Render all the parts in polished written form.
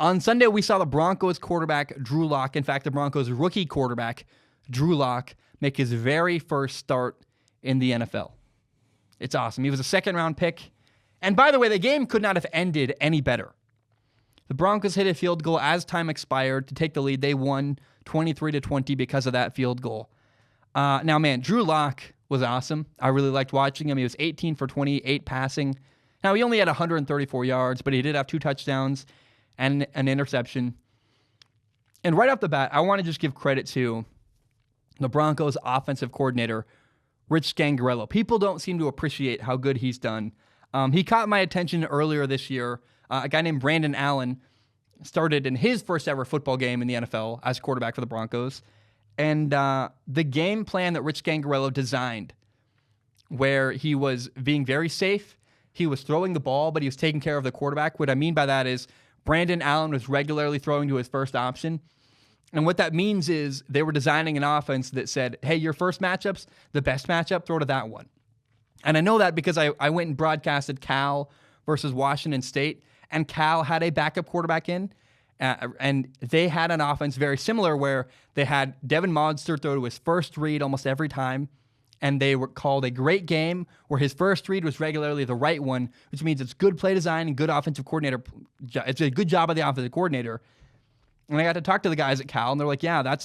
On Sunday, we saw the Broncos quarterback, Drew Lock. In fact, the Broncos rookie quarterback, Drew Lock, make his very first start in the NFL. It's awesome. He was a second-round pick. And by the way, the game could not have ended any better. The Broncos hit a field goal as time expired to take the lead. They won 23-20 because of that field goal. Now, man, Drew Lock was awesome. I really liked watching him. He was 18 for 28 passing. Now, he only had 134 yards, but he did have 2 touchdowns and an interception. And right off the bat, I want to just give credit to the Broncos offensive coordinator, Rich Scangarello. People don't seem to appreciate how good he's done. He caught my attention earlier this year. A guy named Brandon Allen started in his first ever football game in the NFL as quarterback for the Broncos. And the game plan that Rich Scangarello designed, where he was being very safe, he was throwing the ball, but he was taking care of the quarterback. What I mean by that is Brandon Allen was regularly throwing to his first option. And what that means is they were designing an offense that said, hey, your first matchup's the best matchup, throw to that one. And I know that because I went and broadcasted Cal versus Washington State, and Cal had a backup quarterback in, and they had an offense very similar where they had Devin Modster throw to his first read almost every time, and they were called a great game where his first read was regularly the right one, which means it's good play design and good offensive coordinator. It's a good job of the offensive coordinator. And I got to talk to the guys at Cal, and they're like, yeah,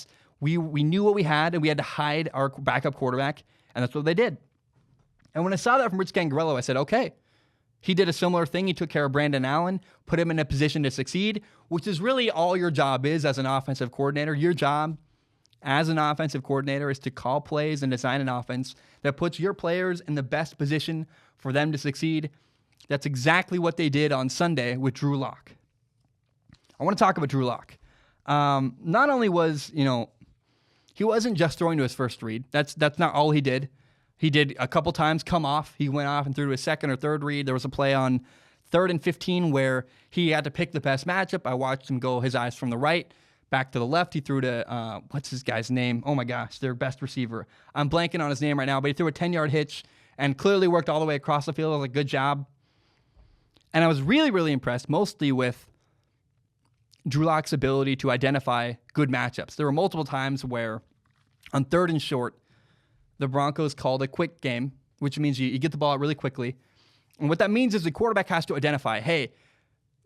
we knew what we had, and we had to hide our backup quarterback, and that's what they did. And when I saw that from Rich Scangarello, I said, okay. He did a similar thing. He took care of Brandon Allen, put him in a position to succeed, which is really all your job is as an offensive coordinator. Your job as an offensive coordinator is to call plays and design an offense that puts your players in the best position for them to succeed. That's exactly what they did on Sunday with Drew Lock. I want to talk about Drew Lock. Not only was, he wasn't just throwing to his first read. That's not all he did. He did a couple times come off. He went off and threw to his second or third read. There was a play on 3rd and 15 where he had to pick the best matchup. I watched him go his eyes from the right back to the left. He threw to, what's this guy's name? Oh my gosh, their best receiver. I'm blanking on his name right now, but he threw a 10-yard hitch and clearly worked all the way across the field. It was a good job. And I was really, really impressed, mostly with Drew Lock's ability to identify good matchups. There were multiple times where on 3rd and short, the Broncos called a quick game, which means you get the ball out really quickly. And what that means is the quarterback has to identify, hey,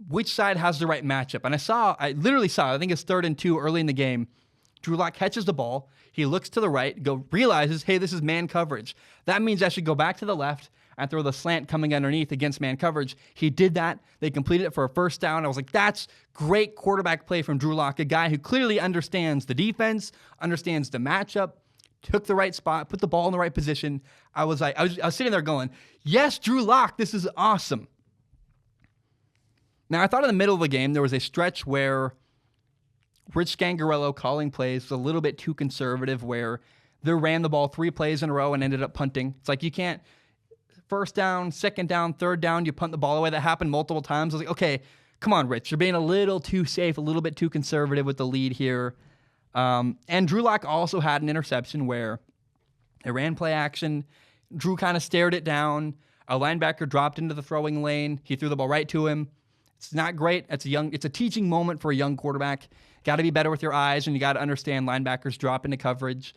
which side has the right matchup? And I literally saw, I think it's 3rd and 2 early in the game, Drew Lock catches the ball. He looks to the right, realizes, hey, this is man coverage. That means I should go back to the left and throw the slant coming underneath against man coverage. He did that. They completed it for a first down. I was like, that's great quarterback play from Drew Lock, a guy who clearly understands the defense, understands the matchup, took the right spot, put the ball in the right position. I was sitting there going, yes, Drew Lock, this is awesome. Now, I thought in the middle of the game, there was a stretch where Rich Scangarello calling plays was a little bit too conservative, where they ran the ball 3 plays in a row and ended up punting. It's like you can't, first down, second down, third down, you punt the ball away. That happened multiple times. I was like, okay, come on, Rich. You're being a little too safe, a little bit too conservative with the lead here. And Drew Lock also had an interception where they ran play action. Drew kind of stared it down. A linebacker dropped into the throwing lane. He threw the ball right to him. It's not great. It's a teaching moment for a young quarterback. Got to be better with your eyes, and you got to understand linebackers drop into coverage.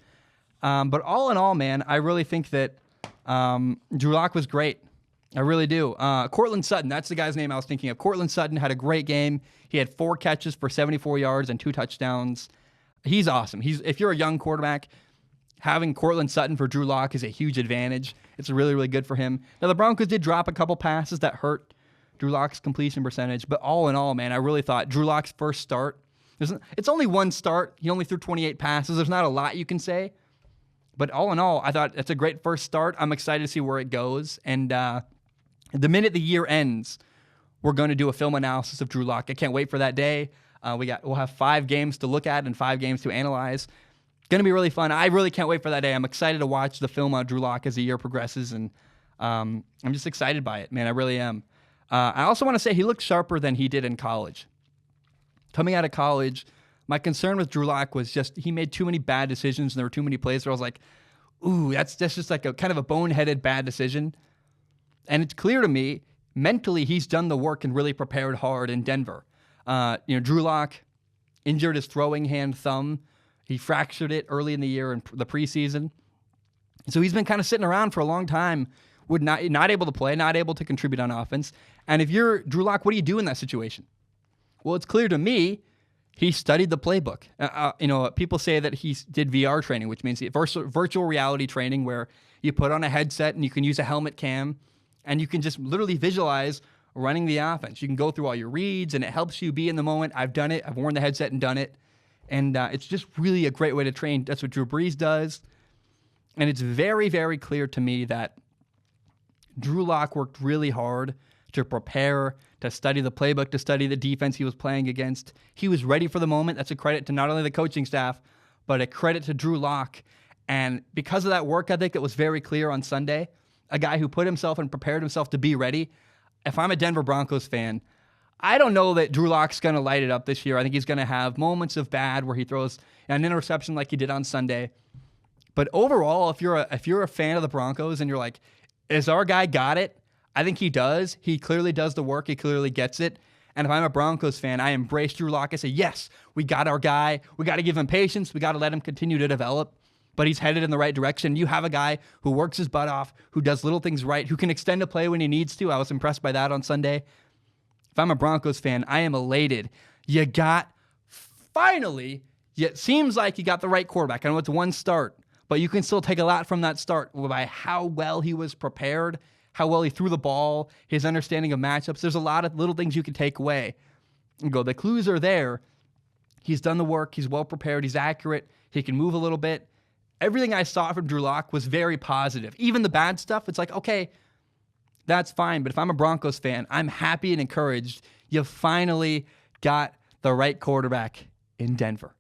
But all in all, man, I really think that Drew Lock was great. I really do. Courtland Sutton, that's the guy's name I was thinking of. Courtland Sutton had a great game. He had 4 catches for 74 yards and 2 touchdowns. He's awesome. If you're a young quarterback, having Courtland Sutton for Drew Lock is a huge advantage. It's really, really good for him. Now, the Broncos did drop a couple passes that hurt Drew Lock's completion percentage, but all in all, man, I really thought Drew Lock's first start, it's only one start. He only threw 28 passes. There's not a lot you can say, but all in all, I thought it's a great first start. I'm excited to see where it goes, and the minute the year ends, we're going to do a film analysis of Drew Lock. I can't wait for that day. We'll have 5 games to look at and 5 games to analyze. Going to be really fun. I really can't wait for that day. I'm excited to watch the film on Drew Lock as the year progresses, and I'm just excited by it, man. I really am. I also want to say he looked sharper than he did in college. Coming out of college, my concern with Drew Lock was just he made too many bad decisions, and there were too many plays where I was like, ooh, that's just like a kind of a boneheaded bad decision. And it's clear to me, mentally, he's done the work and really prepared hard in Denver. Drew Lock injured his throwing hand thumb. He fractured it early in the year in the preseason. So he's been kind of sitting around for a long time, not able to play, not able to contribute on offense. And if you're Drew Lock, what do you do in that situation? Well, it's clear to me he studied the playbook. People say that he did VR training, which means virtual reality training, where you put on a headset and you can use a helmet cam, and you can just literally visualize running the offense. You can go through all your reads, and it helps you be in the moment. I've done it. I've worn the headset and done it. And it's just really a great way to train. That's what Drew Brees does. And it's very, very clear to me that Drew Lock worked really hard to prepare, to study the playbook, to study the defense he was playing against. He was ready for the moment. That's a credit to not only the coaching staff, but a credit to Drew Lock. And because of that work ethic that was very clear on Sunday, a guy who put himself and prepared himself to be ready, if I'm a Denver Broncos fan, I don't know that Drew Lock's going to light it up this year. I think he's going to have moments of bad where he throws an interception like he did on Sunday. But overall, if you're a fan of the Broncos and you're like, is our guy got it? I think he does. He clearly does the work. He clearly gets it. And if I'm a Broncos fan, I embrace Drew Lock. I say, yes, we got our guy. We got to give him patience. We got to let him continue to develop. But he's headed in the right direction. You have a guy who works his butt off, who does little things right, who can extend a play when he needs to. I was impressed by that on Sunday. If I'm a Broncos fan, I am elated. You got, finally, it seems like you got the right quarterback. I know it's one start, but you can still take a lot from that start by how well he was prepared, how well he threw the ball, his understanding of matchups. There's a lot of little things you can take away and go, the clues are there. He's done the work. He's well prepared. He's accurate. He can move a little bit. Everything I saw from Drew Lock was very positive. Even the bad stuff, it's like, okay, that's fine. But if I'm a Broncos fan, I'm happy and encouraged. You finally got the right quarterback in Denver.